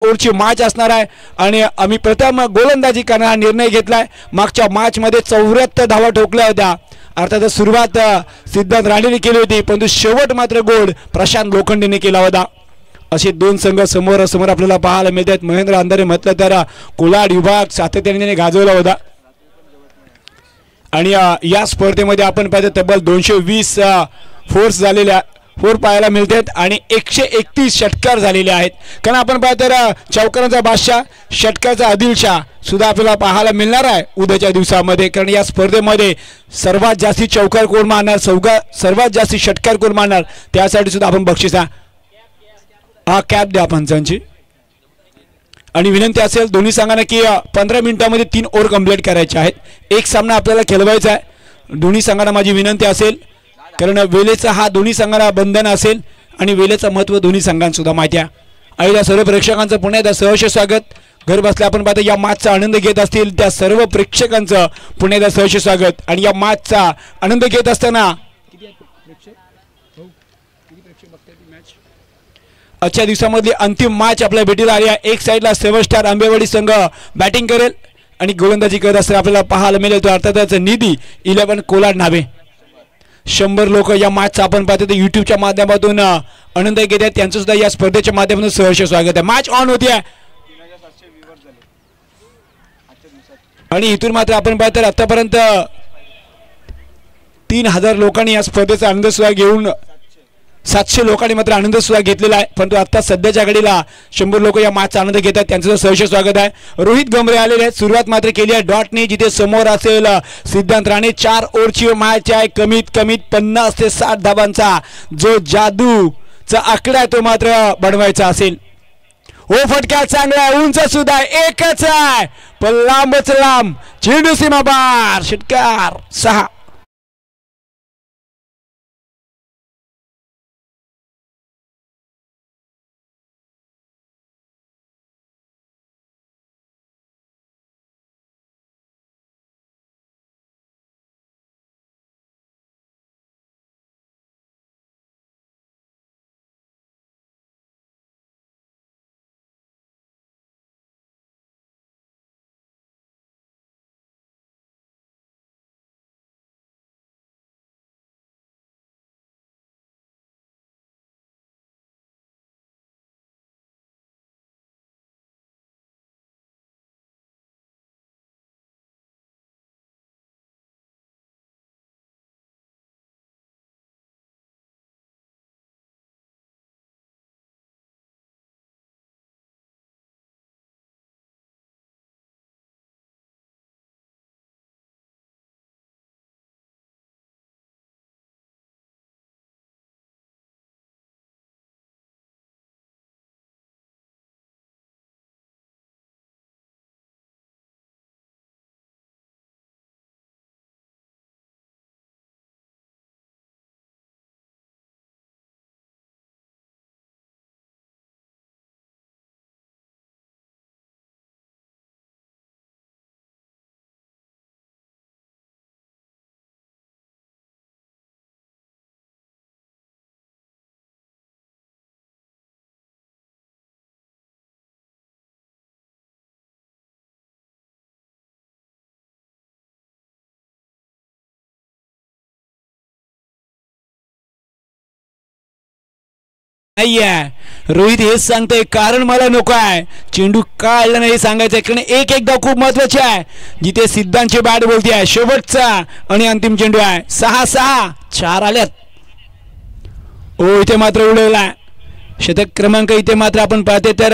ओव्हरची match असणार आहे आणि आम्ही प्रथम गोलंदाजी करण्याचा निर्णय घेतलाय। मागच्या मॅचमध्ये 74 धावा ठोकल्या होत्या। अर्थातच सुरुवात सिद्धांत राणेने केली होती, परंतु शेवट मात्र गोल प्रशांत लोखंडेने केला होता। असे दोन संघ समोरासमोर आपल्याला पाहायला मिळतात। महेंद्र अंधारे म्हटलं तर कोलाड विभाग सातत्याने गाजवला होता आणि या स्पर्धेमध्ये आपण पाहिजे तब्बल 220 फोर पाहायला मिळतात आणि 131 षटकार झालेले आहेत। कारण आपण पाहतो तर चौकारांचा बादशाह षटकाचा आदिलशाह सुद्धा आपल्याला पाहायला मिळणार आहे उद्याच्या दिवसामध्ये। कारण या स्पर्धेमध्ये सर्वात जास्ती चौकार कोण मारणार, सर्वात जास्ती षटकार कोण मारणार, त्यासाठी सुद्धा आपण बक्षीस हा कॅप द्या पंचांची। आणि विनंती असेल दोन्ही संघांना की 15 मिनिटांमध्ये 3 ओव्हर कंप्लीट करायचे आहेत। एक सामना आपल्याला खेळवायचा आहे। दोन्ही संघांना माझी विनंती असेल, कारण वेळेचा हा दोन्ही संघांना बंधन असेल आणि वेळेचं महत्त्व दोन्ही संघांसुद्धा माहिती आहे। आणि सर्व प्रेक्षकांचं पुन्हा एकदा सहर्ष स्वागत। घर बसल्या आपण पाहतो या मॅचचा आनंद घेत असतील त्या सर्व प्रेक्षकांचं पुन्हा एकदा सहर्ष स्वागत। आणि या मॅचचा आनंद घेत असताना आजच्या दिवसामधली अंतिम मॅच आपल्या भेटीला आली आहे। एक साईडला 7 स्टार आंबेवाडी संघ बॅटिंग करेल आणि गोलंदाजी करत असताना आपल्याला पाहायला मिळेल तो अर्थातच निधी 11 कोलाड नावे। 100 लोक या मॅचचा आपण पाहतो तर यूट्यूबच्या माध्यमातून आनंद घेत आहेत, त्यांचं सुद्धा या स्पर्धेच्या माध्यमातून सहर्ष स्वागत आहे। मॅच ऑन होती आहे आणि इथून मात्र आपण पाहतो आतापर्यंत 3000 लोकांनी या स्पर्धेचा आनंद सुद्धा घेऊन 700 लोकांनी मात्र आनंद सुद्धा घेतलेला आहे। परंतु आता सध्याच्या घडीला 100 लोक या मॅचचा आनंद घेतात, त्यांचं सहर्ष स्वागत आहे। रोहित गमरे आलेले आहेत, सुरुवात मात्र केली आहे डॉटने, जिथे समोर असेल सिद्धांत राणे। 4 ओव्हरची मॅच आहे, कमीत कमी 50 ते 60 धावांचा जो जादूचा आकडा आहे तो मात्र बनवायचा असेल। हो फटका चांगला आहे, उंच सुद्धा एकच आहे पण लांबच लांब, चेंडू सीमा बार, षटकार 6। रोहित हेच सांगतोय कारण मला नको आहे, चेंडू काढला नाही सांगायचं, कारण एकदा खूप महत्वाचे आहे जिथे सिद्धांतची बॅट बोलते आहे शेवटचा आणि अंतिम चेंडू आहे। 6-6 4 आल्यात। ओ इथे मात्र उडवला शतक क्रमांक, इथे मात्र आपण पाहते तर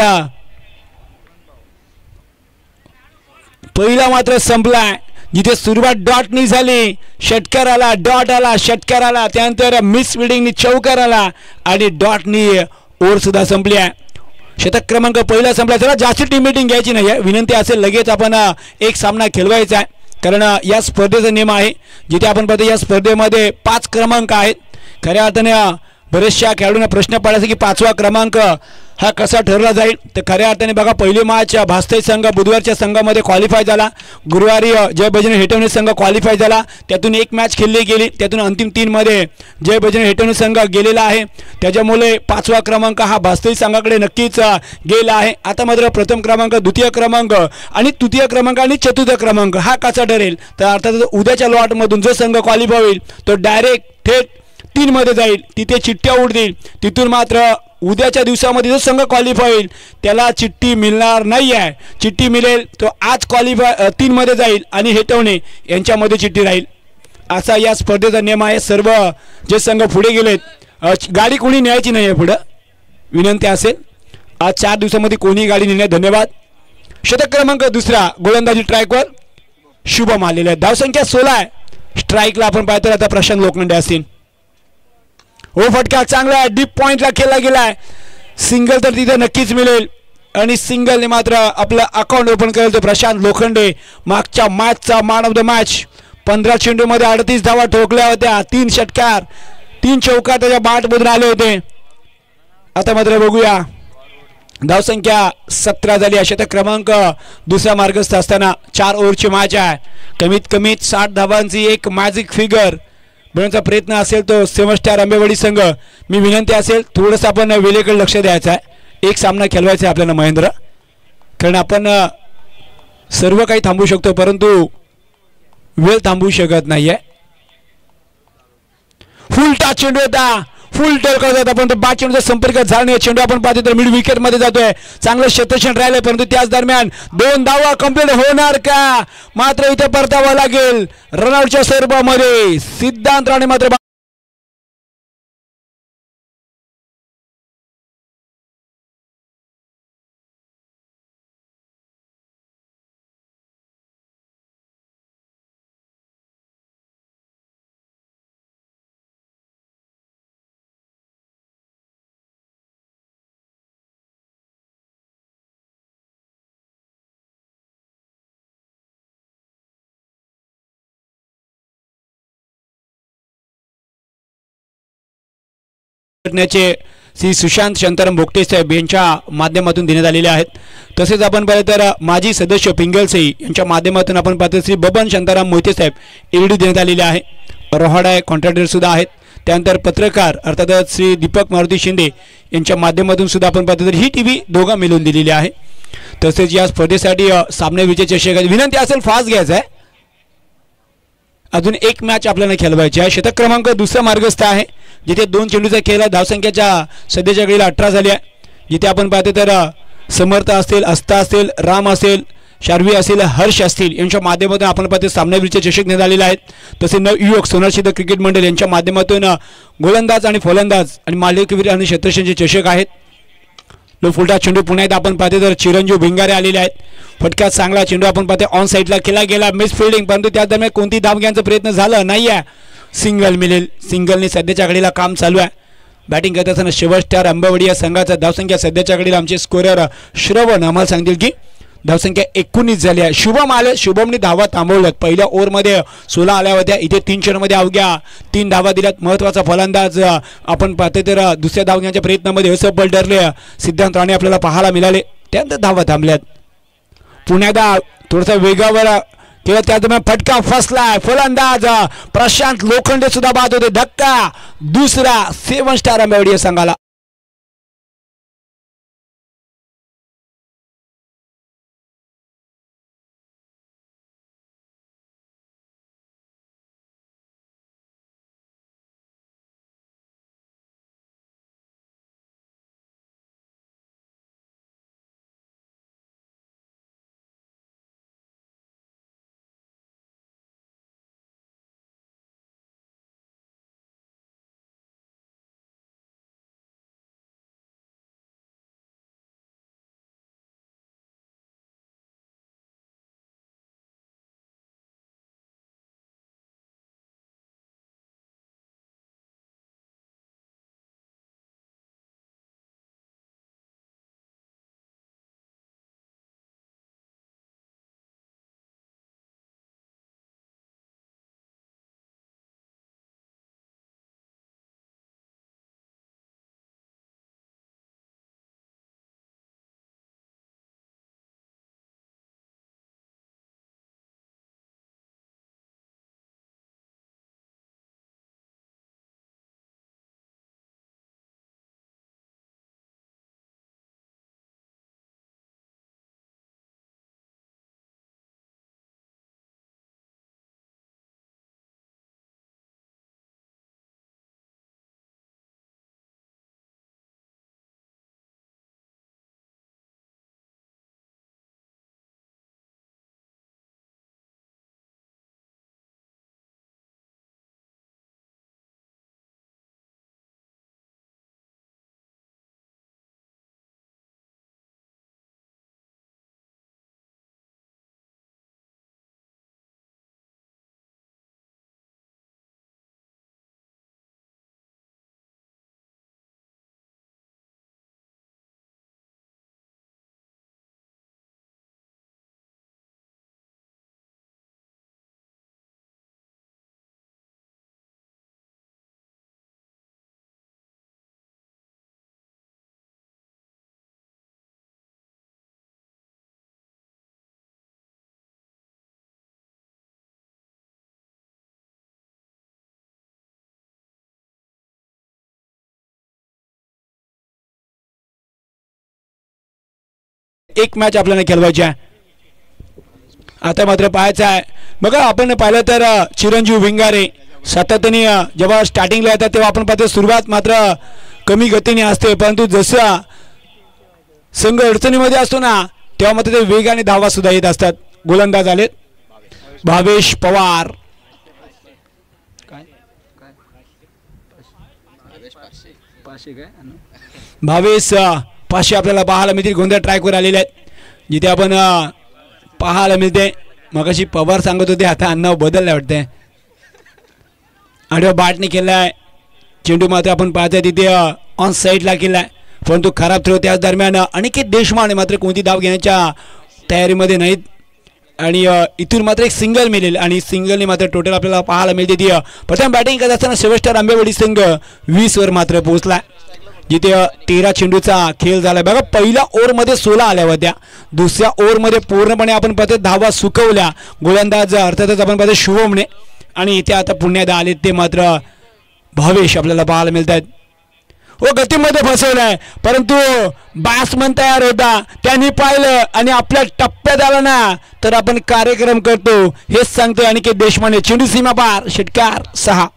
पहिला मात्र संपलाय, जिथे सुरुवात डॉटनी झाली, षटकार आला, डॉट आला, षटकार आला, त्यानंतर मिस फिल्डिंगनी चौकार आला आणि डॉटनी ओव्हर सुद्धा संपली आहे। शतक क्रमांक पहिला संपला। चला जास्त टीम मीटिंग घ्यायची नाही आहे, विनंती असेल लगेच आपण एक सामना खेळवायचा आहे, कारण या स्पर्धेचा नियम आहे जिथे आपण पाहतो या स्पर्धेमध्ये 5 क्रमांक आहेत। खऱ्या अर्थाने बरेचशा खेळाडूंना प्रश्न पडायचा की 5वा क्रमांक हा कसा ठरला जाईल. तर खऱ्या अर्थाने बघा पहिली मॅच भास्ते संघ बुधवारच्या संघामध्ये क्वालिफाय झाला. गुरुवारी जय बजरंग हेटवणे संघ क्वालिफाय झाला. त्यातून एक मॅच खेळली गेली. त्यातून अंतिम 3 मध्ये जय बजरंग हेटवणे संघ गेलेला आहे. त्याच्यामुळे 5वा क्रमांक हा भास्ते संघाकडे नक्कीच गेला आहे. आता मात्र प्रथम क्रमांक, द्वितीय क्रमांक आणि तृतीय क्रमांक आणि चतुर्थ क्रमांक हा कसा ठरेल. तर अर्थात उद्याच्या लॉटमधून जो संघ क्वालिफाय होईल तो डायरेक्ट थेट 3 मध्ये जाईल. तिथे चिठ्ठ्या उडतील. तिथून मात्र उद्याच्या दिवसामध्ये जो संघ क्वालिफाय होईल त्याला चिठ्ठी मिळणार नाही आहे. चिठ्ठी मिळेल तो आज क्वालिफाय 3 मध्ये जाईल आणि हेटवणे यांच्यामध्ये चिठ्ठी राहील. असा या स्पर्धेचा नियम आहे. सर्व जे संघ पुढे गेलेत गाडी कोणी न्यायची नाही आहे. पुढं विनंती असेल आज 4 दिवसामध्ये कोणी गाडी नेणे. धन्यवाद. शतक क्रमांक दुसरा गोलंदाजी ट्रॅकवर शुभम आलेला आहे. धावसंख्या 16 आहे. स्ट्राईकला आपण पाहतो आता प्रशांत लोखंडे असतील. हो फटका चांगला आहे. डीप पॉइंटला खेळला गेलाय. सिंगल तर तिथे नक्कीच मिळेल आणि सिंगलने मात्र आपलं अकाउंट ओपन करेल तो प्रशांत लोखंडे. मागच्या मॅचचा मॅन ऑफ द मॅच. 15 चेंडूमध्ये 38 धावा ठोकल्या होत्या. 3 षटकार 3 चौकार त्याच्या बॅटमधून आले होते. आता मात्र बघूया धावसंख्या 17 झाली. शतक क्रमांक दुसरा मार्गस्थ असताना 4 ओव्हरची मॅच आहे. कमीत कमी 60 धावांची एक मॅजिक फिगर बनवण्याचा प्रयत्न असेल तो 7 स्टार आंबेवाडी संघ. मी विनंती असेल थोडंसं आपण वेळेकडे लक्ष द्यायचं आहे. एक सामना खेळवायचा आहे आपल्याला महेंद्र. कारण आपण सर्व काही थांबवू शकतो परंतु वेळ थांबवू शकत नाहीये. फुल टच चेंडू होता. फुल टोल करत होता पण बाद चेंडूचा संपर्क झाला नाही. चेंडू आपण पाहतो तर मिड विकेट मध्ये जातोय. चांगलं क्षेत्ररक्षण राहिलंय परंतु त्याच दरम्यान 2 धावा कंप्लीट होणार का. मात्र इथे परतावा लागेल रनआउटच्या स्वरूपामध्ये. सिद्धांत राणे मात्र श्री सुशांत शांताराम भोगटे साहेब यांच्या माध्यमातून देण्यात आलेले आहेत. तसेच आपण पाहिलं तर माजी सदस्य पिंगलसे यांच्या माध्यमातून आपण पाहतो श्री बबन शांताराम मोहिते साहेब एडी देण्यात आलेले आहे. रोहाडा कॉन्ट्रॅक्टर सुद्धा आहेत. त्यानंतर पत्रकार अर्थातच श्री दीपक मारुती शिंदे यांच्या माध्यमातून सुद्धा आपण पाहतो तर ही टीव्ही दोघा मिळून दिलेली आहे. तसेच या स्पर्धेसाठी सामने विजय चषक विनंती असेल फास्ट घ्यायचा आहे. अजून एक मॅच आपल्याला खेळवायची आहे. शतक क्रमांक दुसरा मार्गस्थ आहे जिथे 2 चेंडूचा खेळ आहे. धावसंख्येच्या सध्याच्या घडीला 18 झाली आहे. जिथे आपण पाहतो तर समर्थ असतील, अस्ता असेल, राम असेल, शार्वी असेल, हर्ष असतील यांच्या माध्यमातून आपण पाहतो सामनावीरचे चषक निघालेले आहेत. तसे नवयुवक सोनारसिद्ध क्रिकेट मंडळ यांच्या माध्यमातून गोलंदाज आणि फलंदाज आणि मालिकवीर आणि क्षेत्ररक्षणचे चषक आहेत. लो फुलटा चेंडू पुन्हा एकदा आपण पाहतो तर चिरंजीव भिंगारे आलेले आहेत. फटक्यात चांगला चेंडू आपण पाहतो ऑन साईडला केला गेला. मिस फिल्डिंग परंतु त्या दरम्यान कोणती धाव घेण्याचा प्रयत्न झाला नाही आहे. सिंगल मिळेल. सिंगलने सध्याच्या घडीला काम चालू आहे. बॅटिंग करत असताना 7 स्टार आंबेवाडी या संघाचा धावसंख्या सध्याच्या घडीला आमचे स्कोरर श्रवण आम्हाला सांगतील की धावसंख्या 19 झाली आहे. शुभम आले. शुभमने धावा थांबवल्यात. पहिल्या ओव्हरमध्ये 16 आल्या होत्या. इथे 3 चेंडूमध्ये अवघ्या 3 धावा दिल्यात. महत्त्वाचा फलंदाज आपण पाहतो तर दुसऱ्या धाव घेण्याच्या प्रयत्नामध्ये असफल ठरले सिद्धांत राणे आपल्याला पाहायला मिळाले. त्यानंतर धावा थांबल्यात. पुण्यादा थोडासा वेगावर केला. त्या दरम्यान फटका फसलाय. फलंदाज प्रशांत लोखंडे सुद्धा बाद होते. धक्का दुसरा 7 स्टार आंबेवाडी या संघाला. एक मॅच आपल्याला खेळवायची आहे. आता मात्र पाहायचं आहे बघा, आपण पाहिलं तर चिरंजीव विंगारे सातत्याने जेव्हा स्टार्टिंगला येतात तेव्हा आपण पाहतो सुरुवात मात्र कमी गतीने असते, परंतु जसं संघ अडचणीमध्ये असतो ना तेव्हा मात्र ते वेगाने धावा सुद्धा येत असतात. गोलंदाज आलेत भावेश पवार. भावेश पाचशे आपल्याला पाहायला मिळतील. गोंधळ ट्रॅकवर आलेले आहेत जिथे आपण पाहायला मिळते. मगाशी पवार सांगत होते, आता नाव बदललं वाटतंय. आडव्या बॅटने केलाय चेंडू मात्र आपण पाहतोय तिथे ऑन साईडला केलाय, परंतु खराब थ्रो. त्याच दरम्यान अनिकेत देशमाने मात्र कोणती धाव घेण्याच्या तयारीमध्ये नाहीत आणि इथून मात्र एक सिंगल मिळेल आणि सिंगलने मात्र टोटल आपल्याला पाहायला मिळते ती प्रथम बॅटिंग करत असताना शेवटच्या आंबेवाडी संघ 20 वर मात्र पोहोचला, जिथे 13 चेंडूचा खेळ झाला. बघा पहिल्या ओव्हरमध्ये 16 आल्या होत्या, दुसऱ्या ओव्हरमध्ये पूर्णपणे आपण पाहतो धावा सुकवल्या. गोलंदाज अर्थातच आपण पाहतो शुभमने आणि इथे आता पुण्यात आले ते मात्र भावेश आपल्याला पाहायला मिळत आहेत. हो गतीमध्ये फसवलाय, परंतु बॅट्समन तयार होता, त्यांनी पाहिलं आणि आपल्या टप्प्यात आला ना तर आपण कार्यक्रम करतो हेच सांगतोय अनिकेत देशमाने. चेंडू सीमा पार, षटकार 6.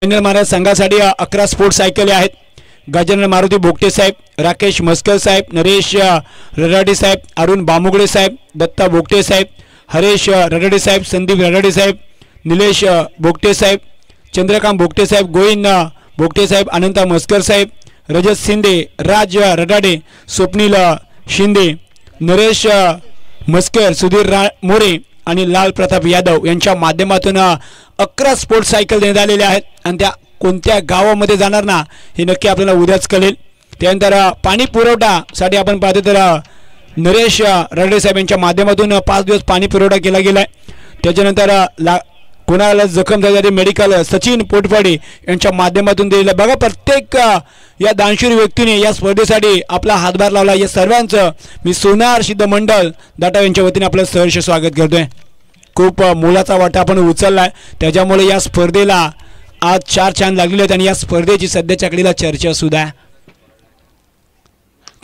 महाराज संघासाठी 11 स्पोर्ट्स सायकल आहेत. गजानन मारुती बोगटे साहेब, राकेश मस्कर साहेब, नरेश रडाडे साहेब, अरुण बामुगडे साहेब, दत्ता बोगटे साहेब, हरेश रडाडे साहेब, संदीप रडाडे साहेब, निलेश बोगटे साहेब, चंद्रकांत बोगटे साहेब, गोविंद बोगटे साहेब, अनंता मस्कर साहेब, रजत शिंदे, राज रडाडे, स्वप्नील शिंदे, नरेश मस्कर, सुधीर मोरे आणि लाल प्रताप यादव यांच्या माध्यमातून 11 स्पोर्ट्स सायकल देण्यात आलेल्या आहेत आणि त्या कोणत्या गावामध्ये जाणार ना हे नक्की आपल्याला उद्याच कळेल. त्यानंतर पाणी पुरवठासाठी आपण पाहतो तर नरेश रडे साहेब यांच्या माध्यमातून 5 दिवस पाणी पुरवठा केला गेला आहे. त्याच्यानंतर कोणाला जखम झालेली मेडिकल सचिन पोटफाडे यांच्या माध्यमातून दिलेलं. बघा प्रत्येक या दानशूर व्यक्तीने या स्पर्धेसाठी आपला हातभार लावला. या सर्वांचं मी सोनार सिद्ध मंडळ दाटा यांच्या वतीने आपलं सहर्ष स्वागत करतोय. खूप मोलाचा वाटा आपण उचललाय, त्याच्यामुळे या स्पर्धेला आज 4 चांद लागलेले आहेत आणि या स्पर्धेची सध्याच्या घडीला चर्चा सुद्धा आहे.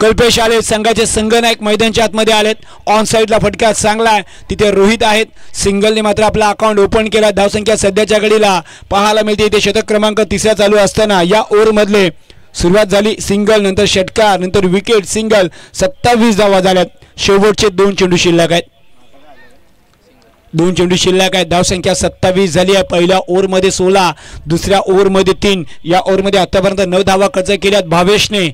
कल्पेश आले, संघाचे संघनायक मैदानाच्या आतमध्ये आलेत. ऑन साईडला फटका चांगला आहे, तिथे रोहित आहेत. सिंगलने मात्र आपला अकाउंट ओपन केला. धावसंख्या सध्याच्या घडीला पाहायला मिळते. इथे शतक क्रमांक 3 चालू असताना या ओव्हरमधले सुरुवात झाली सिंगल, नंतर षटकार, नंतर विकेट, सिंगल. 27 धावा झाल्यात. शेवटचे 2 चेंडू शिल्लक आहेत. 2 चेंडू शिल्लक आहेत. धावसंख्या 27 झाली आहे. पहिल्या ओव्हरमध्ये 16, दुसऱ्या ओव्हरमध्ये 3. या ओव्हरमध्ये आतापर्यंत 9 धावा खर्च केल्यात भावेशने.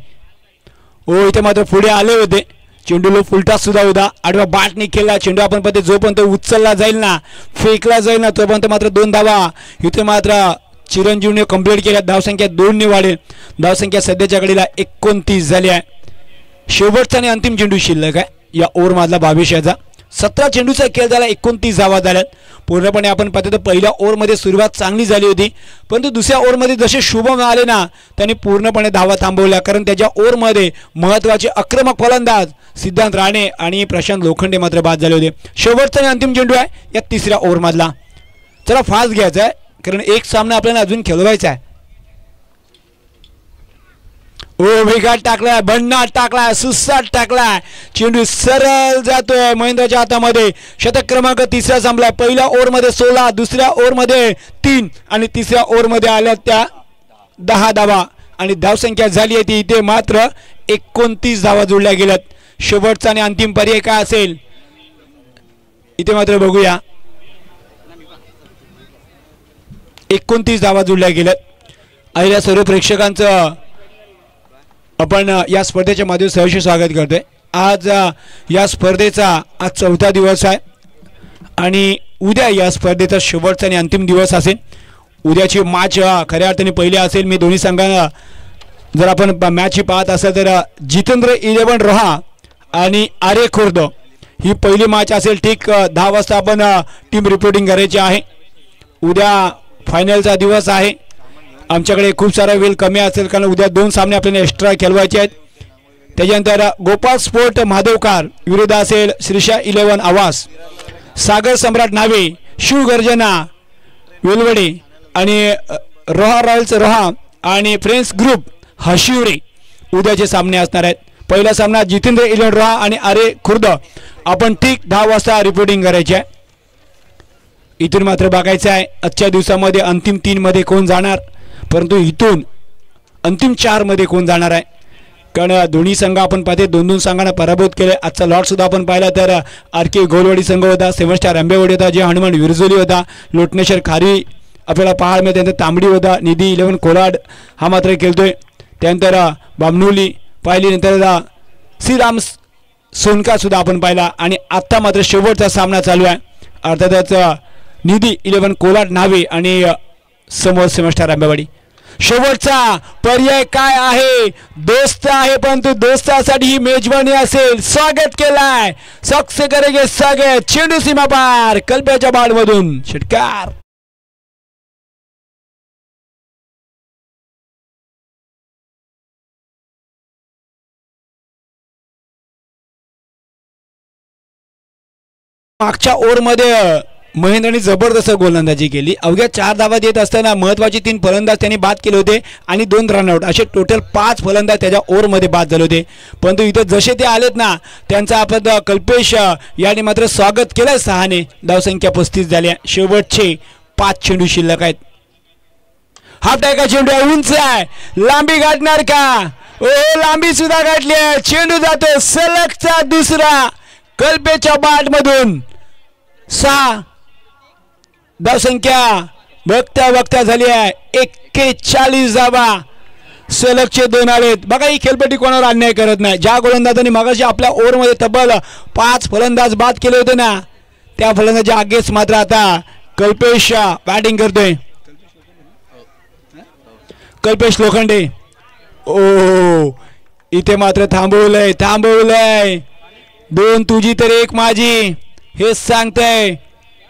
इथे मात्र पुढे आले होते. चेंडूला फुलटा सुद्धा होता. आडवा बॅटने केला चेंडू. आपण पण जोपर्यंत उचलला जाईल ना, फेकला जाईल ना, तोपर्यंत मात्र 2 धावा इथे मात्र चिरंजीवने कंप्लीट केल्या. धावसंख्या 2 ने वाढेल. धावसंख्या सध्याच्या घडीला 29 झाली आहे. शेवटचा आणि अंतिम चेंडू शिल्लक आहे या ओव्हरमधला भावेश याचा. 17 चेंडूचा खेळ झाला, 29 धावा झाल्यात. पूर्णपणे आपण पाहतो तर पहिल्या ओव्हरमध्ये सुरुवात चांगली झाली होती, परंतु दुसऱ्या ओव्हरमध्ये जसे शुभम आले ना त्यांनी पूर्णपणे धावा थांबवल्या, कारण त्याच्या ओव्हरमध्ये महत्त्वाचे आक्रमक फलंदाज सिद्धांत राणे आणि प्रशांत लोखंडे मात्र बाद झाले होते. शेवटचा आणि अंतिम चेंडू आहे या तिसऱ्या ओव्हरमधला. चला फास्ट घ्यायचा आहे, कारण एक सामना आपल्याला अजून खेळवायचा आहे. वेगात टाकलाय, भन्नाट टाकलाय, सुसाट टाकलाय. चेंडू सरळ जातोय महेंद्रच्या हातामध्ये. शतक क्रमांक 3 संपलाय. पहिल्या ओव्हरमध्ये 16, दुसऱ्या ओव्हरमध्ये 3 आणि तिसऱ्या ओव्हरमध्ये आल्या त्या 10 धावा आणि धावसंख्या झाली आहे ती इथे मात्र 29 धावा जोडल्या गेल्यात. शेवटचा आणि अंतिम पर्याय काय असेल इथे मात्र बघूया. 29 धावा जोडल्या गेल्यात. पहिल्या सर्व प्रेक्षकांचं आपण या स्पर्धेच्या माध्यमातून सहर्ष स्वागत करतोय. आज या स्पर्धेचा आज 4था दिवस आहे आणि उद्या या स्पर्धेचा शेवटचा आणि अंतिम दिवस असेल. उद्याची मॅच खऱ्या अर्थाने पहिली असेल. मी दोन्ही संघांना जर आपण मॅच पाहत असेल तर जितेंद्र 11 रोहा आणि आरे खुर्द ही पहिली मॅच असेल. ठीक 10 वाजता आपण टीम रिपोर्टिंग करायची आहे. उद्या फायनलचा दिवस आहे. आमच्याकडे खूप सारा वेळ कमी असेल कारण उद्या 2 सामने आपल्याला एक्स्ट्रा खेळवायचे आहेत. त्याच्यानंतर गोपाल स्पोर्ट महादेवकार विरुद्ध असेल श्रीषा 11 आवास, सागर सम्राट नावे, शिवगर्जना वेलवडे आणि रोहा रॉयल्स रोहा आणि फ्रेंड्स ग्रुप हशिवरे उद्याचे सामने असणार आहेत. पहिला सामना जितेंद्र 11 रोहा आणि आरे खुर्द आपण ठीक 10 वाजता रिपोर्टिंग करायची आहे. इथून मात्र बघायचं आहे आजच्या दिवसामध्ये अंतिम 3 मध्ये कोण जाणार, परंतु इथून अंतिम 4 मध्ये कोण जाणार आहे. कारण दोन्ही संघ आपण पाहते 2-2 संघांना पराभूत केले. आजचा लॉट सुद्धा आपण पाहिला तर आर.के. गोलवाडी संघ होता, 7 स्टार आंबेवाडी होता, जे हनुमान विरजोली होता, लोटनेश्वर खारी आपल्याला पाहायला मिळते. त्यानंतर तांबडी होता, निधी 11 कोलाड हा मात्र खेळतोय. त्यानंतर बामनोली पाहिली, नंतर श्रीराम सोनका सुद्धा आपण पाहिला. आणि आत्ता मात्र शेवटचा सामना चालू आहे. अर्थातच निधी 11 कोलाड नावे आणि समोर 7 स्टार आंबेवाडी. शेवटचा पर्याय काय आहे? दोस्त आहे, परंतु दोस्तासाठी ही मेजबानी असेल. स्वागत केलाय, सक्से करेगे स्वागत. चेंडू सीमा पार कल्प्याच्या बाडमधून षटकार. मागच्या ओव्हरमध्ये महेंद्रने जबरदस्त गोलंदाजी केली. अवघ्या 4 धावा देत असताना महत्त्वाचे 3 फलंदाज त्यांनी बाद केले होते आणि 2 रनआउट, असे टोटल 5 फलंदाज त्याच्या ओव्हरमध्ये बाद झाले होते. परंतु इथे जसे ते आलेत ना, त्यांचा आपण कल्पेश याने मात्र स्वागत केलं. 6ने धावसंख्या 35 झाल्या. शेवटचे 5 चेंडू शिल्लक आहेत. हाफ टाका चेंडू उंच आहे, लांबी गाठणार का? ओ लांबी सुद्धा गाठली आहे. चेंडू जातो सलगचा दुसरा कल्पेच्या बाटमधून. 6 धावसंख्या बघता बघता झाली आहे 41 धावा. सलगचे 2 आलेत. बघा ही खेळपट्टी कोणावर अन्याय करत नाही. ज्या गोलंदाजांनी मागाशी आपल्या ओव्हरमध्ये तब्बल 5 फलंदाज बाद केले होते ना, त्या फलंदाजा आगेच मात्र आता कल्पेश बॅटिंग करतोय. कल्पेश लोखंडे ओ इथे मात्र थांबवलंय. 2 तुझी तर 1 माझी हे सांगतंय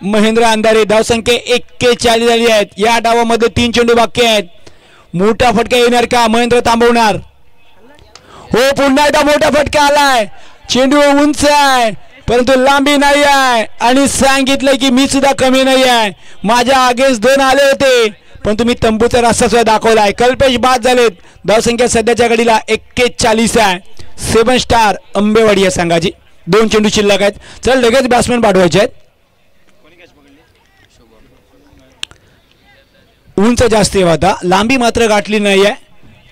महेंद्र अंधारे. धावसंख्या 41 झाली आहेत. या डावामध्ये 3 चेंडू बाकी आहेत. मोठा फटका येणार का? महेंद्र थांबवणार. हो पुन्हा एकदा मोठा फटका आलाय. चेंडू उंच आहे परंतु लांबी नाही आहे आणि सांगितलं की मी सुद्धा कमी नाही आहे. माझ्या अगेन्स्ट 2 आले होते पण तुम्ही तंबूचा रस्ता सुद्धा दाखवलाय. कल्पेश बाद झालेत. धावसंख्या सध्याच्या घडीला 41 आहे. 7 स्टार आंबेवाडी या संघाची. 2 चेंडू शिल्लक आहेत. चल लगेच बॅट्समॅन पाठवायचे आहेत. उंच जास्त होता, लांबी मात्र गाठली नाही आहे.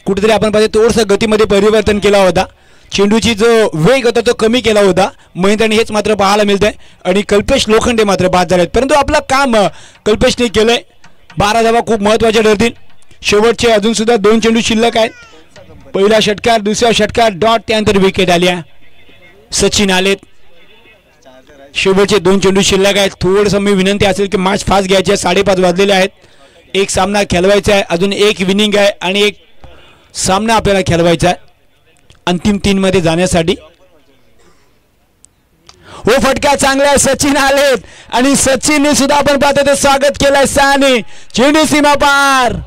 कुठेतरी आपण पाहिजे थोडंसं गतीमध्ये परिवर्तन केला होता. चेंडूची जो वेग होता तो कमी केला होता महेंद्रने, हेच मात्र पाहायला मिळतंय. आणि कल्पेश लोखंडे मात्र बाद झालेत. परंतु आपलं काम कल्पेशने केलंय. 12 धावा खूप महत्त्वाच्या ठरतील. शेवटचे अजून सुद्धा 2 चेंडू शिल्लक आहेत. पहिला षटकार, दुसरा षटकार डॉट, त्यानंतर विकेट आल्या. सचिन आलेत. शेवटचे 2 चेंडू शिल्लक आहेत. थोडंसं मी विनंती असेल की मॅच फास्ट घ्यायची आहे. 5:30 वाजलेले आहेत. एक सामना खेळवायचा आहे. अजून 1 विनिंग आहे आणि 1 सामना आपल्याला खेळवायचा आहे अंतिम 3 मध्ये जाण्यासाठी. हो फटका चांगला आहे. सचिन आलेत आणि सचिनने सुद्धा आपण पाहतो ते स्वागत केलंय 6ने. चेंडू सीमा पार.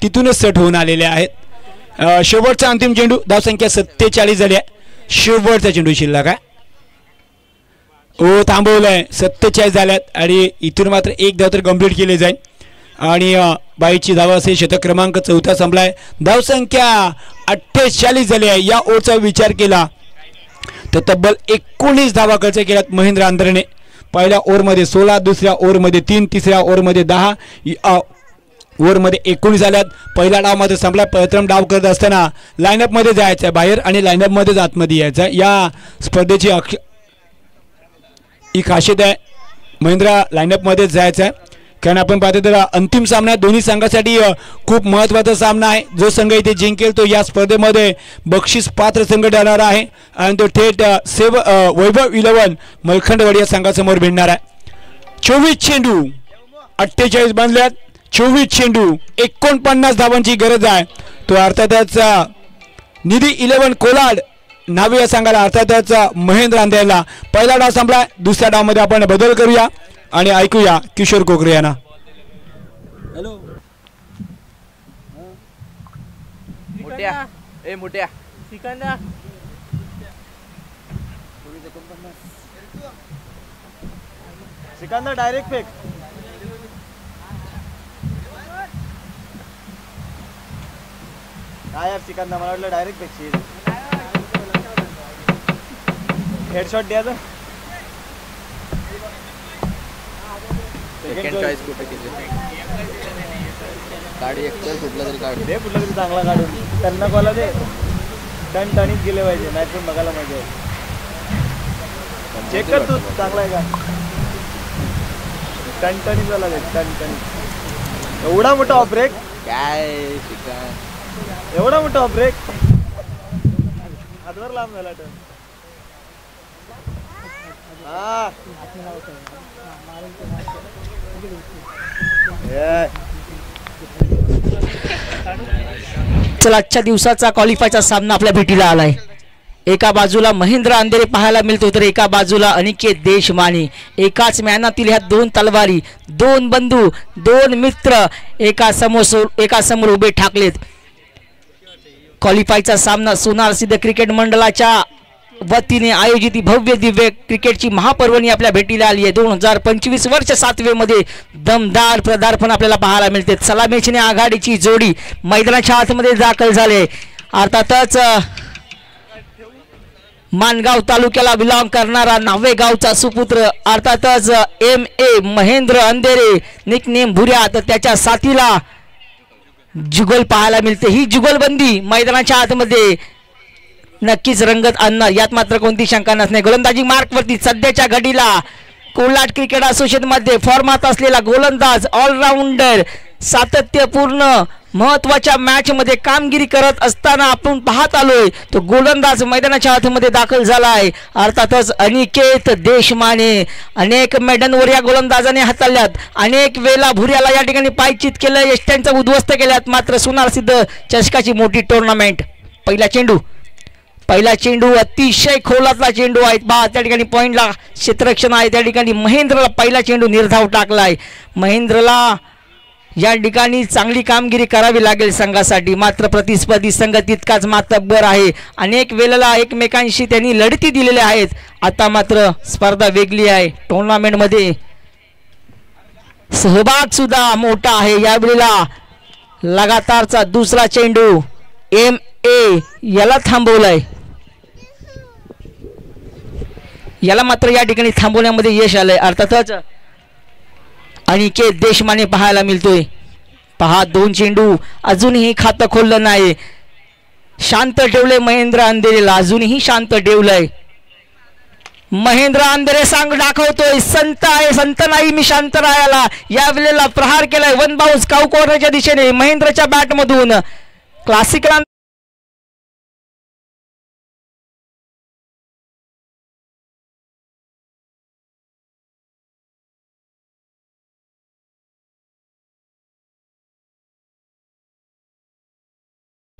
तिथूनच सेट होऊन आलेले आहेत. शेवटचा अंतिम चेंडू. धावसंख्या 47 झाली आहे. शेवटचा चेंडू शिल्लक आहे. हो थांबवलंय. 47 झाल्यात आणि इथून मात्र 1 धाव तर कंप्लीट केली जाईल आणि बाईची धाव असेल. शतक क्रमांक 4 संपलाय. धावसंख्या 48 झाली आहे. या ओव्हरचा विचार केला तर तब्बल 19 धावा खर्च केल्यात महेंद्र अंधारेने. पहिल्या ओव्हरमध्ये 16, दुसऱ्या ओव्हरमध्ये 3, तिसऱ्या ओव्हरमध्ये 10, ओव्हरमध्ये 19 आल्यात. पहिला डाव मध्ये संपला. प्रथम डाव करत असताना लाईनअप मध्ये जायचं बाहेर आणि लाईनअप मध्येच आतमध्ये यायचं. या स्पर्धेची ही खासियत आहे. महिंद्रा लाईनअपमध्येच जायचं आहे, कारण आपण पाहतो तर अंतिम सामना दोन्ही संघासाठी खूप महत्त्वाचा सामना आहे. जो संघ इथे जिंकेल तो या स्पर्धेमध्ये बक्षीस पात्र संघ ठरणार आहे आणि तो थेट वैभव 11 मलखंडवाडी या संघासमोर भिडणार आहे. 24 चेंडू 48 बनल्यात. 24 चेंडू 49 धावांची गरज आहे. तो अर्थातच निधी 11 कोलाड नावे या संघाला अर्थातच महेंद्र अंधेरला. पहिला डाव संपला. दुसऱ्या डावमध्ये आपण बदल करूया आणि ऐकूया किशोर कोकरे यांना. हॅलो मोठ्या सिकंदर डायरेक्ट फेक. काय यार सिकंदर, मला वाटलं डायरेक्ट फेकशील. हेडशॉट द्यायचं. सेकंड चॉईस कुठे केली गाडी एकतर कुठला तरी काढ दे, कुठला तरी चांगला काढून त्यांना कॉला दे. टणटणीत गेले पाहिजे, नाही पण बघायला मजा आहे. चेक कर तू चांगला आहे का. टणटणीत झाला दे, टणटणीत. एवढा मोठा ऑफ ब्रेक काय शिका, एवढा मोठा ऑफ ब्रेक हातवर लांब झाला. टर्न चला, आजच्या दिवसाचा क्वालिफायचा सामना आपल्या भेटीला आलाय. एका बाजूला महेंद्र अंधेरे पाहायला मिळतो, तर एका बाजूला अनिकेत देशमाने. एकाच मैदानातील ह्या दोन तलवारी, दोन बंधू, दोन मित्र एका समोर उभे ठाकलेत. क्वालिफायचा सामना सोनार सिद्ध क्रिकेट मंडळाच्या वतीने आयोजित भव्य दिव्य क्रिकेटची महापर्वणी आपल्या भेटीला आली आहे. 2025 वर्ष 7वे मध्ये दमदार पदार्पण आपल्याला पाहायला मिळते. सलामीची आघाडीची जोडी मैदानाच्या आतमध्ये दाखल झाले. अर्थातच मानगाव तालुक्याला बिलॉंग करणारा नावे गावचा सुपुत्र अर्थातच MA महेंद्र अंधेरे निकनेम भुऱ्या, तर त्याच्या साथीला जुगल पाहायला मिळते. ही जुगलबंदी मैदानाच्या आतमध्ये नक्कीच रंगत आणणार, यात मात्र कोणती शंका नसणे. गोलंदाजी मार्कवरती सध्याच्या घडीला कोल्हाट क्रिकेट असोसिएशन मध्ये फॉर्मात असलेला गोलंदाज ऑलराऊंडर सातत्यपूर्ण महत्वाच्या मॅच मध्ये कामगिरी करत असताना आपण पाहत आलोय. तो गोलंदाज मैदानाच्या आतमध्ये दाखल झाला आहे. अर्थातच अनिकेत देशमाने. अनेक मैदानवर या गोलंदाजाने हाताळल्यात. अनेक वेळा भुऱ्याला या ठिकाणी पायचीत केलं, यष्ट्यांचा उद्ध्वस्त केल्यात. मात्र सोनार सिद्ध चषकाची मोठी टुर्नामेंट. पहिला चेंडू अतिशय खोलातला चेंडू आहे. त्या ठिकाणी पॉइंटला क्षेत्ररक्षण आहे. त्या ठिकाणी महेंद्रला पहिला चेंडू निर्धाव टाकलाय. महेंद्रला या ठिकाणी चांगली कामगिरी करावी लागेल संघासाठी. मात्र प्रतिस्पर्धी संघ तितकाच मातब्बर आहे. अनेक वेळेला एकमेकांशी त्यांनी लढती दिलेल्या आहेत. आता मात्र स्पर्धा वेगळी आहे. टुर्नामेंटमध्ये सहभाग सुद्धा मोठा आहे. यावेळेला लगातारचा दुसरा चेंडू MA याला थांबवलाय. याला मात्र या ठिकाणी थांबवण्यामध्ये यश आलंय. अर्थातच अनिकेत देशमाने पाहायला मिळतोय. पहा, 2 चेंडू अजूनही खातं खोललं नाही. शांत ठेवले महेंद्र अंधेरेला, अजूनही शांत ठेवलंय. महेंद्र अंधेरे सांग दाखवतोय संत आहे, संत नाही मी शांत राहायला. या वेळेला प्रहार केलाय वन बाउन्स काऊ कॉर्नरच्या दिशेने महेंद्रच्या बॅटमधून. क्लासिकल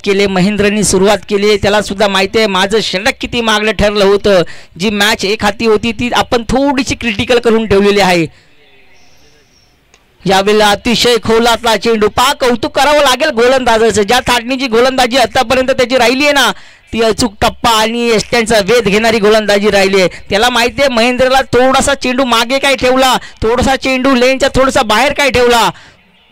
केले, महेंद्रनी सुरुवात केली. त्याला सुद्धा माहिती आहे माझं षटक किती मागलं ठरलं होतं. जी मॅच एक हाती होती ती आपण थोडीशी क्रिटिकल करून ठेवलेली आहे. यावेळेला अतिशय खोलातला चेंडू. कौतुक करावं लागेल गोलंदाजाचं. ज्या थाटणीची गोलंदाजी आतापर्यंत त्याची राहिली आहे ना, ती अचूक टप्पा आणि यष्ट्यांचा वेध घेणारी गोलंदाजी राहिली आहे. त्याला माहिती आहे महेंद्रला थोडासा चेंडू मागे काय ठेवला, थोडासा चेंडू लेनच्या थोडासा बाहेर काय ठेवला,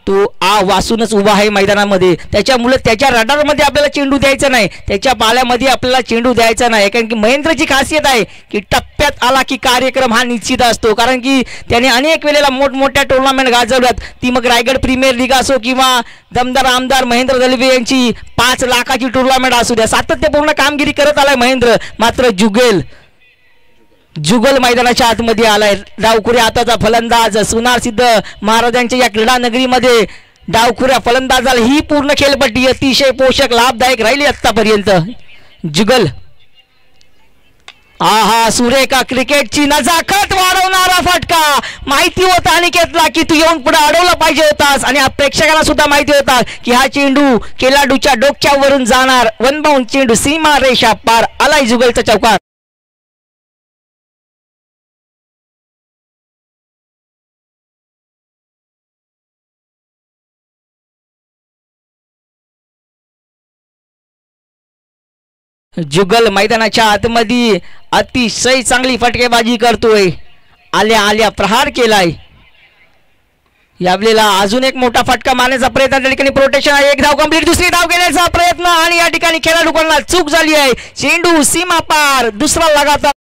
तो वासूनच उभा आहे मैदानामध्ये. त्याच्यामुळे त्याच्या रडारमध्ये आपल्याला चेंडू द्यायचा नाही, त्याच्या पाल्यामध्ये आपल्याला चेंडू द्यायचा नाही. कारण की महेंद्रची खासियत आहे की टप्प्यात आला की कार्यक्रम हा निश्चित असतो. कारण की त्याने अनेक वेळेला मोठमोठ्या टुर्नामेंट गाजवल्यात. ती मग रायगड प्रीमियर लीग असो किंवा दमदार आमदार महेंद्र दलवे यांची 5 लाखाची टुर्नामेंट असू द्या, सातत्यपूर्ण कामगिरी करत आलाय महेंद्र. मात्र जुगल मैदानाच्या आतमध्ये आलाय. डावखुऱ्या हाताचा फलंदाज सुनार सिद्ध महाराजांच्या या क्रीडा नगरीमध्ये डावखुऱ्या फलंदाजाला ही पूर्ण खेळपट्टी अतिशय पोषक लाभदायक राहिली आतापर्यंत. जुगल आहा सुरेखा क्रिकेटची नजाकत वाढवणारा फटका. माहिती होता अनिकेतला की तू येऊन पुढे अडवला पाहिजे होतास आणि प्रेक्षकांना सुद्धा माहिती होता की हा चेंडू खेळाडूच्या डोक्यावरून जाणार. वन बाउंड चेंडू सीमा रेषा पार. आलाय जुगलचा चौकार. जुगल मैदानाच्या आतमध्ये अतिशय चांगली फटकेबाजी करतोय. आल्या आल्या प्रहार केलाय. यावेळेला अजून एक मोठा फटका मारण्याचा प्रयत्न. त्या ठिकाणी प्रोटेक्शन आहे. एक धाव कंप्लीट. दुसरी धाव घेण्याचा प्रयत्न आणि या ठिकाणी खेळाडूकडून चूक झाली आहे. चेंडू सीमा पार. दुसरा लगातार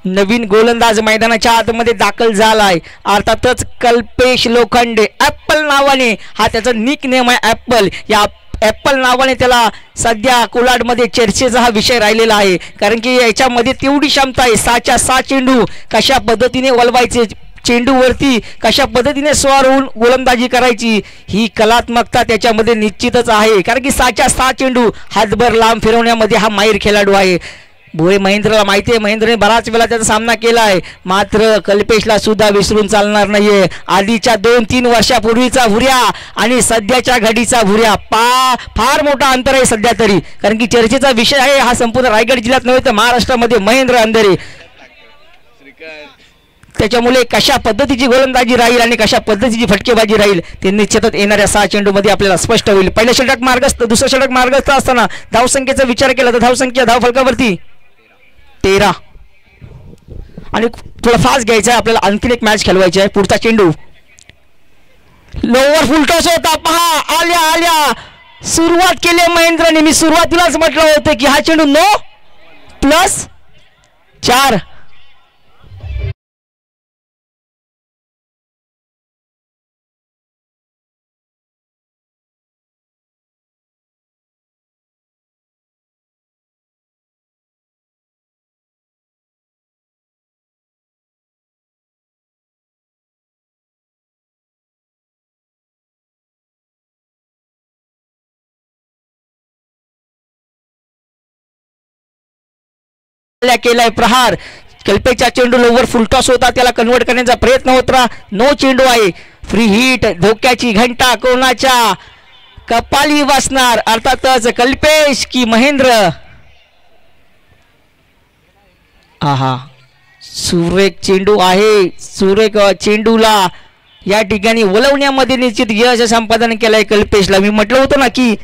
नवीन गोलंदाज मैदानाच्या आतमध्ये दाखल झालाय. अर्थातच कल्पेश लोखंडे. ऍपल नावाने हा त्याचा निक नेम आहे. ऍपल या ऍपल नावाने त्याला सध्या कोलाडमध्ये चर्चेचा हा विषय राहिलेला आहे. कारण की याच्यामध्ये तेवढी क्षमता आहे. 6च्या 6 चेंडू कशा पद्धतीने वलवायचे, चेंडूवरती कशा पद्धतीने स्वार होऊन गोलंदाजी करायची, ही कलात्मकता त्याच्यामध्ये निश्चितच आहे. कारण की 6च्या 6 चेंडू हातभर लांब फिरवण्यामध्ये हा माहीर खेळाडू आहे. भोळे महेंद्रला माहिती आहे. महेंद्रने बराच वेळा त्याचा सामना केला आहे. मात्र कल्पेशला सुद्धा विसरून चालणार नाहीये. आधीच्या 2-3 वर्षापूर्वीचा भुऱ्या आणि सध्याच्या घडीचा भुऱ्या फार मोठा अंतर आहे सध्या तरी. कारण की चर्चेचा विषय आहे हा संपूर्ण रायगड जिल्ह्यात नव्हे तर महाराष्ट्रामध्ये महेंद्र अंधेरे. त्याच्यामुळे कशा पद्धतीची गोलंदाजी राहील आणि कशा पद्धतीची फटकेबाजी राहील ते निश्चितच येणाऱ्या 6 चेंडूमध्ये आपल्याला स्पष्ट होईल. पहिलं षटक मार्गस्थ, दुसरं षटक मार्गस्थ असताना धावसंख्येचा विचार केला तर धावसंख्या धावफलकावरती 13 आणि थोडा फास्ट घ्यायचा आहे आपल्याला. आणखीन एक मॅच खेळवायची आहे. पुढचा चेंडू लोवर फुल टॉस होता. पहा आल्या आल्या सुरुवात केली महेंद्रने. मी सुरुवातीलाच म्हटलं होतं की हा चेंडू नो +4. केलाय प्रहार. कल्पेचा चेंडू लोवर फुलटॉस होता, त्याला कन्वर्ट करण्याचा प्रयत्न होता. नो चेंडू आहे. Free hit. धोक्याची घंटा कोणाच्या कपाली वाजणार. अर्थातच कल्पेश की महेंद्र. आहा सुरेख चेंडू आहे. सुरेख चेंडूला या ठिकाणी वलवण्यामध्ये निश्चित यश संपादन केलंय कल्पेशला. मी म्हटलं होतं ना की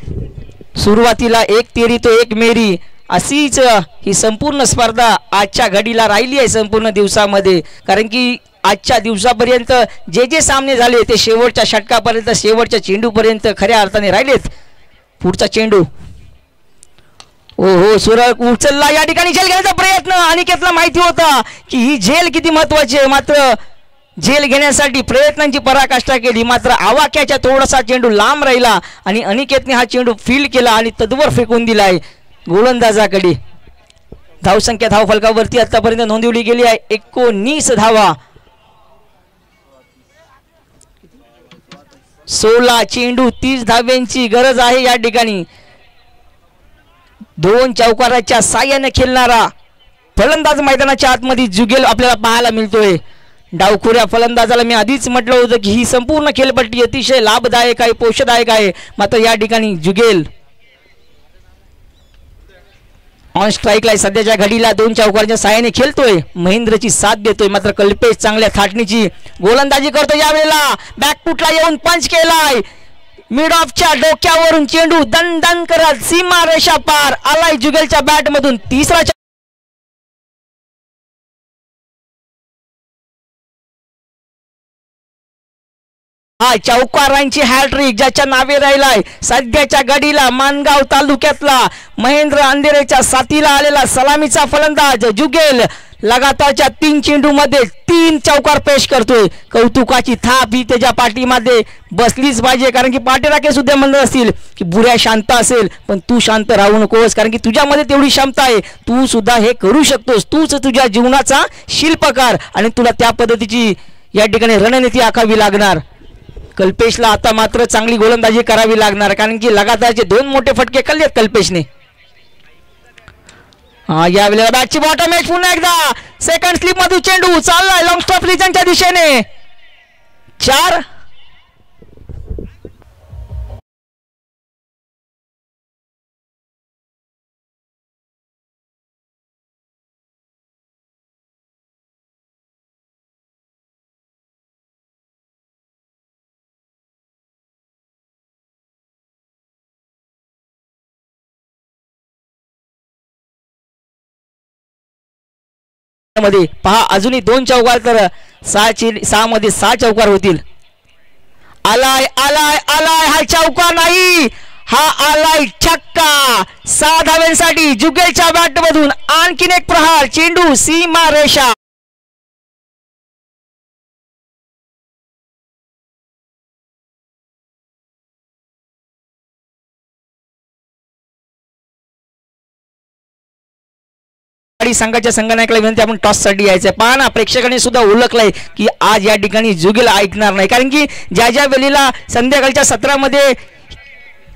सुरुवातीला एक तेरी तो एक मेरी अशीच ही संपूर्ण स्पर्धा आजच्या घडीला राहिली आहे संपूर्ण दिवसामध्ये. कारण की आजच्या दिवसापर्यंत जे जे सामने झाले ते शेवटच्या षटकापर्यंत, शेवटच्या चेंडूपर्यंत खऱ्या अर्थाने राहिलेत. पुढचा चेंडू ओहो सुरक उचलला. या ठिकाणी झेल घेण्याचा प्रयत्न. अनिकेतला माहिती होता की ही झेल किती महत्वाची आहे. मात्र झेल घेण्यासाठी प्रयत्नांची पराकाष्ठा केली. मात्र आवाक्याच्या थोडासा चेंडू लांब राहिला आणि अनिकेतने हा चेंडू फील्ड केला आणि तदवर फेकून दिलाय गोलंदाजाकडे. धावसंख्या धावफलकावरती आतापर्यंत नोंदवली गेली आहे 19 धावा. 16 चेंडू 30 धाव्यांची गरज आहे. या ठिकाणी 2 चौकाराच्या साह्याने खेळणारा फलंदाज मैदानाच्या आतमध्ये जुगेल आपल्याला पाहायला मिळतोय. डावखुऱ्या फलंदाजाला मी आधीच म्हटलं होतं की ही संपूर्ण खेळपट्टी अतिशय लाभदायक आहे, पोषदायक आहे. मात्र या ठिकाणी जुगेल ऑन स्ट्राईकला सध्याच्या घडीला 2 चौकाराच्या साहाय्याने खेळतोय. महेंद्रची साथ देतोय. मात्र कल्पेश चांगल्या थाटणीची गोलंदाजी करतो. यावेळेला बॅकफुटला येऊन पंच केलाय. मिड ऑफच्या डोक्यावरून चेंडू दन दन करत सीमा रेषा पार. आलाय जुगेलच्या बॅट मधून. तिसरा हा चौकारांची हॅट्रिक ज्याच्या नावे राहिलाय सध्याच्या घडीला मानगाव तालुक्यातला महेंद्र अंधेरेच्या साथीला आलेला सलामीचा फलंदाज जुगेल लगातारच्या 3 चेंडूमध्ये 3 चौकार पेश करतोय. कौतुकाची थाप ही त्याच्या पाठीमध्ये बसलीच पाहिजे, कारण की पाठीराखे सुद्धा म्हणत असतील की बुऱ्या शांत असेल पण तू शांत राहू नकोस, कारण की तुझ्यामध्ये तेवढी क्षमता आहे, तू सुद्धा हे करू शकतोस, तूच तुझ्या जीवनाचा शिल्पकार आणि तुला त्या पद्धतीची या ठिकाणी रणनीती आखावी लागणार. कल्पेशला आता मात्र चांगली गोलंदाजी करावी लागणार, कारण की लगातारचे 2 मोठे फटके खाल्लेत कल्पेशने. या वेळेला बॅटची बॉटम एज पुन्हा एकदा सेकंड स्लिप मधून चेंडू चाललाय लॉंग स्टॉप रिजनच्या दिशेने. 4 मध्ये पहा अजूनही 2 चौकार तर 6 मध्ये 6 चौकार होतील. आलाय आलाय आलाय हा चौकार नाही, हा आलाय छक्का. 6 धाव्यांसाठी जुगेलच्या बॅट मधून आणखीन एक प्रहार. चेंडू सीमा रेषा. संघाच्या संघनायकाला विनंती आपण टॉस साठी यायचंय. पहा ना प्रेक्षकांनी सुद्धा ओळखलंय की आज या ठिकाणी जुगेल ऐकणार नाही, कारण की ज्या ज्या वेळेला संध्याकाळच्या सत्रामध्ये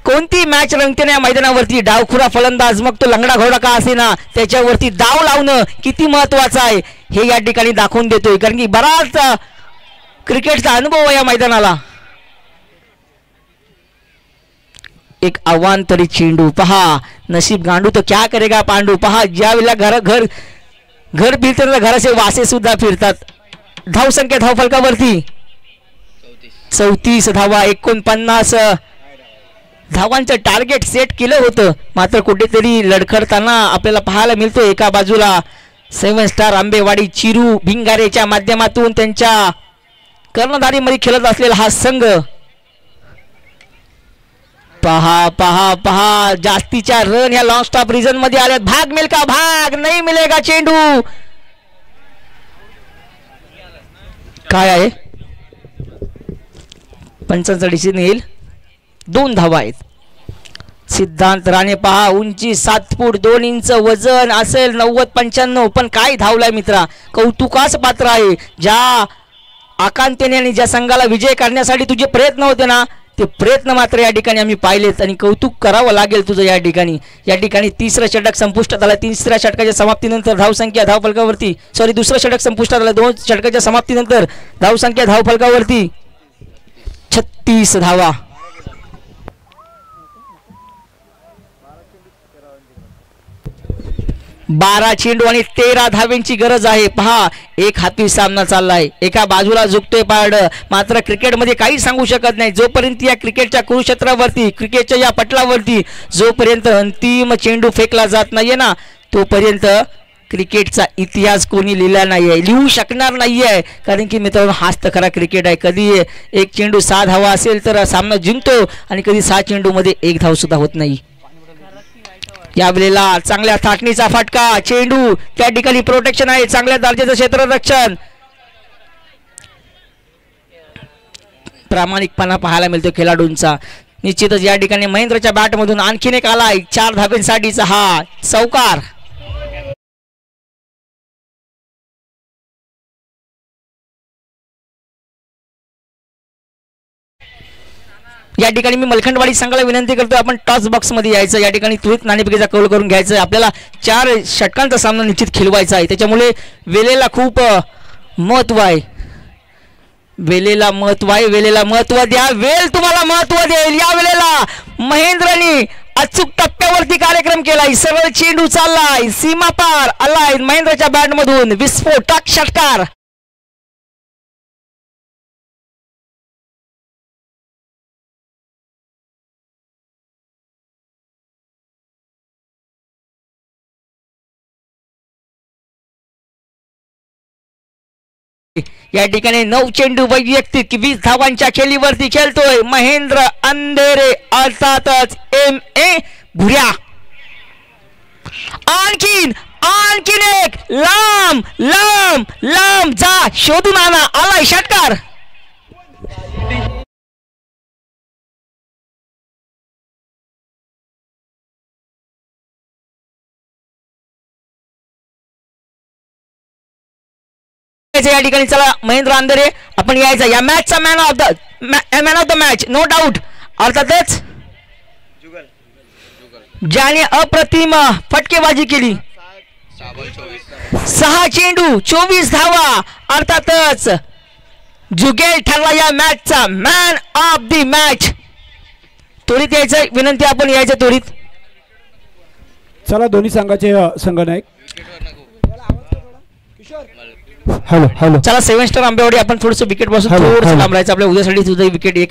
कोणती मॅच रंगते ना मैदानावरती डावखुरा फलंदाज मग तो लंगडा घोडा का असेना त्याच्यावरती डाव लावणं किती महत्वाचं आहे हे या ठिकाणी दाखवून देतोय, कारण की बराच क्रिकेटचा अनुभव आहे या मैदानाला. एक अवांतरी चेंडू पहा, नसीब गांडू तो क्या करेगा पांडू. पहा ज्या वेळेला घर फिरते तर घराचे वासे सुद्धा फिरतात. धाव संख्या धाव फलकावरती 34 धावा. 49 धावांचं टार्गेट सेट केलं होतं, मात्र कुठेतरी लडखडताना आपल्याला पाहायला मिळतो. एका बाजूला 7 स्टार आंबेवाडी चिरू भिंगारेच्या माध्यमातून त्यांच्या कर्णधारीमध्ये खेळत असलेला हा संघ. पहा पहा पहा जास्तीच्या रन या लॉंग स्टॉप रिजन मध्ये आल्यात. भाग मिल का भाग नाही मिलेगा. चेंडू काय आहे 55 डिसिजन येईल. 2 धावा आहेत. सिद्धांत राणे पहा उंची 7 फूट 2 इंच, वजन असेल 90-95, पण काय धावलाय मित्रा. कौतुकास पात्र आहे. ज्या आकांतेने आणि ज्या संघाला विजय करण्यासाठी तुझे प्रयत्न होते ना ते प्रयत्न मात्र या ठिकाणी आम्ही पाहिलेत आणि कौतुक करावं लागेल तुझं या ठिकाणी. या ठिकाणी 3रं षटक संपुष्टात आलं. 3ऱ्या षटकाच्या समाप्तीनंतर धावसंख्या धावफलकावरती 2रं षटक संपुष्टात आलं. 2 षटकाच्या समाप्तीनंतर धावसंख्या धावफलकावरती 36 धावा. 12 चेंडू आणि 13 धावेंची गरज आहे. पहा एक हाती सामना चाललाय, एका बाजूला झुकतोय पारड. मात्र क्रिकेटमध्ये काही सांगू शकत नाही. जोपर्यंत या क्रिकेटच्या कुरुक्षेत्रावरती क्रिकेटच्या या पटलावरती जोपर्यंत अंतिम चेंडू फेकला जात नाहीये ना तोपर्यंत क्रिकेटचा इतिहास कोणी लिहिला नाहीये, लिहू शकणार नाहीये. कारण की मित्रांनो हाच तर खरा क्रिकेट आहे. कधी एक चेंडू 6 धावा असेल तर सामना जिंकतो आणि कधी 6 चेंडूमध्ये 1 धाव सुद्धा होत नाही. या वेळेला चांगल्या थाटणीचा फटका. चेंडू त्या ठिकाणी प्रोटेक्शन आहे, चांगल्या दर्जाचं क्षेत्ररक्षण, प्रामाणिकपणा पाहायला मिळतो खेळाडूंचा. निश्चितच या ठिकाणी महेंद्रच्या बॅटमधून आणखीन एक आलाय 4 धाब्यांसाठीचा हा चौकार. या ठिकाणी मी मलखंडवाडी संघाला विनंती करतो आपण टॉस बॉक्स मध्ये यायचं. या ठिकाणी त्वरित नाणेफेकीचा कौल करून घ्यायचं. आपल्याला 4 षटकांचा सामना निश्चित खेळवायचा आहे, त्याच्यामुळे वेळेला खूप महत्व आहे. वेळेला महत्व आहे, वेळेला महत्व द्या, वेळ तुम्हाला महत्व देईल. या वेळेला महेंद्रनी अचूक टप्प्यावरती कार्यक्रम केलाय. सरळ चेंडू चाललाय, सीमा पार आलाय महेंद्रच्या बॅट मधून विस्फोटक षटकार. या ठिकाणी 9 चेंडू वैयक्तिक 20 धावांच्या खेळीवरती खेळतोय महेंद्र अंधेरे अर्थातच MA भुऱ्या. आणखीन एक लांब लांब लांब जा शोधून आणा आलाय षटकार. या ठिकाणी चला महेंद्र अंधेरे आपण यायचा या मॅचचा man of the match no doubt. अर्थातच ज्याने अप्रतिम फटकेबाजी केली 6 चेंडू 24 धावा अर्थातच जुगेल ठरला या मॅचचा मॅन ऑफ द मॅच. त्वरित यायचं विनंती आपण यायचं त्वरित. चला दोन्ही संघाचे संघनायक. हॅलो चला 7 स्टार आंबेवाडी आपण थोडंसं विकेट पासून थोडंसं लांब राहायचं आपल्या उद्यासाठी सुद्धा विकेट